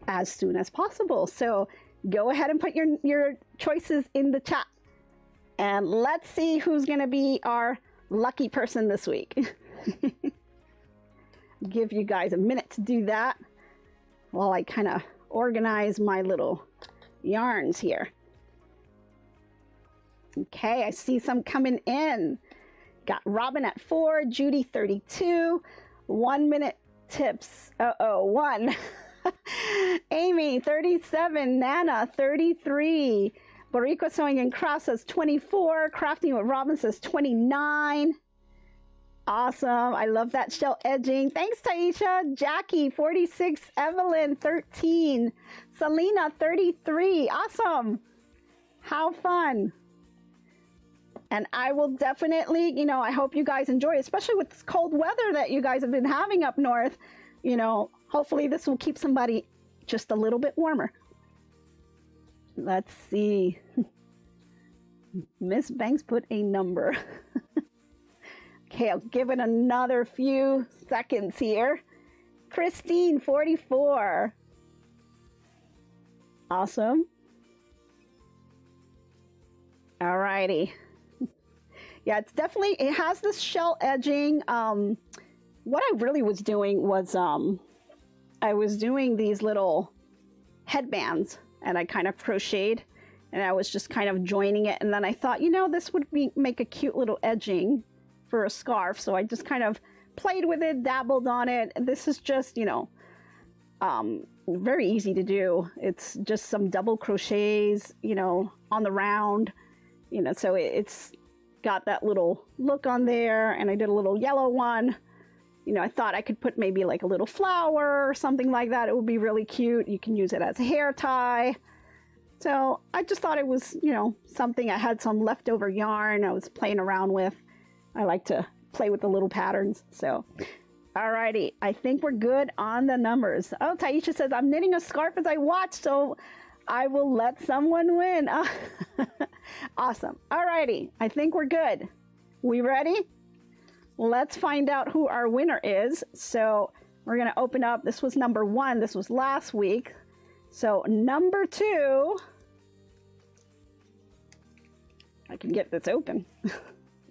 as soon as possible. So go ahead and put your choices in the chat. And let's see who's going to be our lucky person this week. Give you guys a minute to do that while I kind of organize my little yarns here. Okay, I see some coming in. Got Robin at 4, Judy 32, 1 minute tips. 1. Amy 37, Nana 33. Boricua Sewing and Craft says 24. Crafting with Robin says 29. Awesome. I love that shell edging. Thanks, Taisha. Jackie 46. Evelyn 13. Selena 33. Awesome. How fun. And I will definitely, you know, I hope you guys enjoy, especially with this cold weather that you guys have been having up north. You know, hopefully this will keep somebody just a little bit warmer. Let's see. Miss Banks put a number. Okay, I'll give it another few seconds here. Christine, 44. Awesome. All righty. Yeah, it's definitely, it has this shell edging. What I really was doing was, I was doing these little headbands, and I kind of crocheted, and I was just kind of joining it. And then I thought, you know, this would make a cute little edging for a scarf. So I just kind of played with it, dabbled on it. This is just, you know, very easy to do. It's just some double crochets, you know, on the round, you know, so it's got that little look on there. And I did a little yellow one. You know, I thought I could put maybe like a little flower or something like that. It would be really cute. You can use it as a hair tie. So I just thought it was, you know, something. I had some leftover yarn I was playing around with. I like to play with the little patterns. So, alrighty. I think we're good on the numbers. Oh, Taisha says, I'm knitting a scarf as I watch, so I will let someone win. Awesome. Alrighty. I think we're good. We ready? Let's find out who our winner is. So we're going to open up. This was number 1. This was last week. So number 2. I can get this open.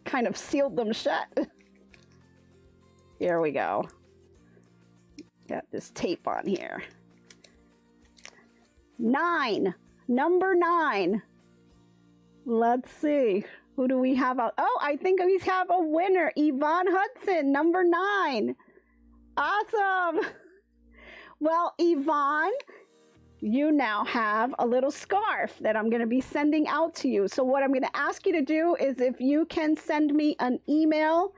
Kind of sealed them shut. Here we go. Got this tape on here. 9. Number 9. Let's see. Who do we have out? Oh, I think we have a winner. Yvonne Hudson, number 9. Awesome. Well, Yvonne, you now have a little scarf that I'm going to be sending out to you. So what I'm going to ask you to do is if you can send me an email,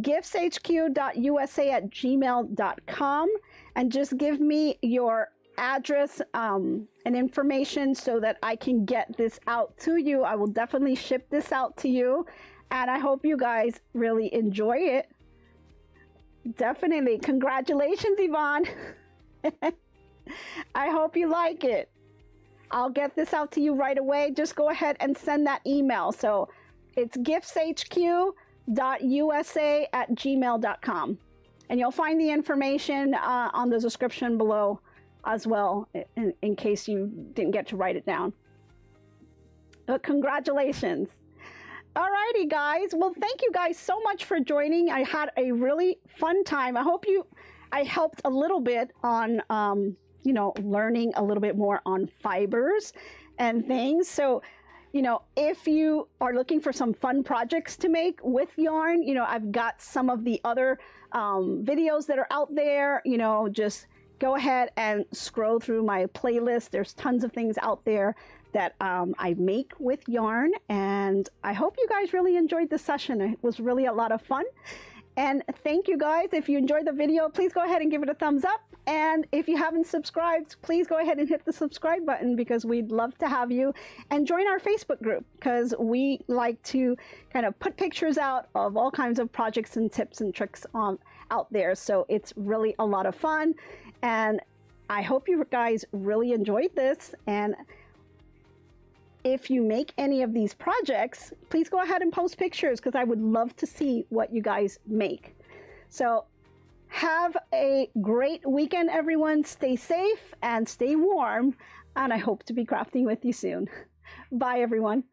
giftshq.usa@gmail.com, and just give me your address and information so that I can get this out to you. I will definitely ship this out to you, and I hope you guys really enjoy it. Definitely. Congratulations, Yvonne. I hope you like it. I'll get this out to you right away. Just go ahead and send that email. So it's giftshq.usa@gmail.com, and you'll find the information on the description below as well, in case you didn't get to write it down. But congratulations. Alrighty, guys. Well, thank you guys so much for joining. I had a really fun time. I helped a little bit on, you know, learning a little bit more on fibers and things. So, you know, if you are looking for some fun projects to make with yarn, you know, I've got some of the other videos that are out there. You know, just go ahead and scroll through my playlist. There's tons of things out there that I make with yarn, and I hope you guys really enjoyed the session. It was really a lot of fun. And thank you guys. If you enjoyed the video, please go ahead and give it a thumbs up. And if you haven't subscribed, please go ahead and hit the subscribe button, because we'd love to have you. And join our Facebook group, because we like to kind of put pictures out of all kinds of projects and tips and tricks out there. So it's really a lot of fun. And I hope you guys really enjoyed this. And if you make any of these projects, please go ahead and post pictures, because I would love to see what you guys make. So have a great weekend, everyone. Stay safe and stay warm. And I hope to be crafting with you soon. Bye, everyone.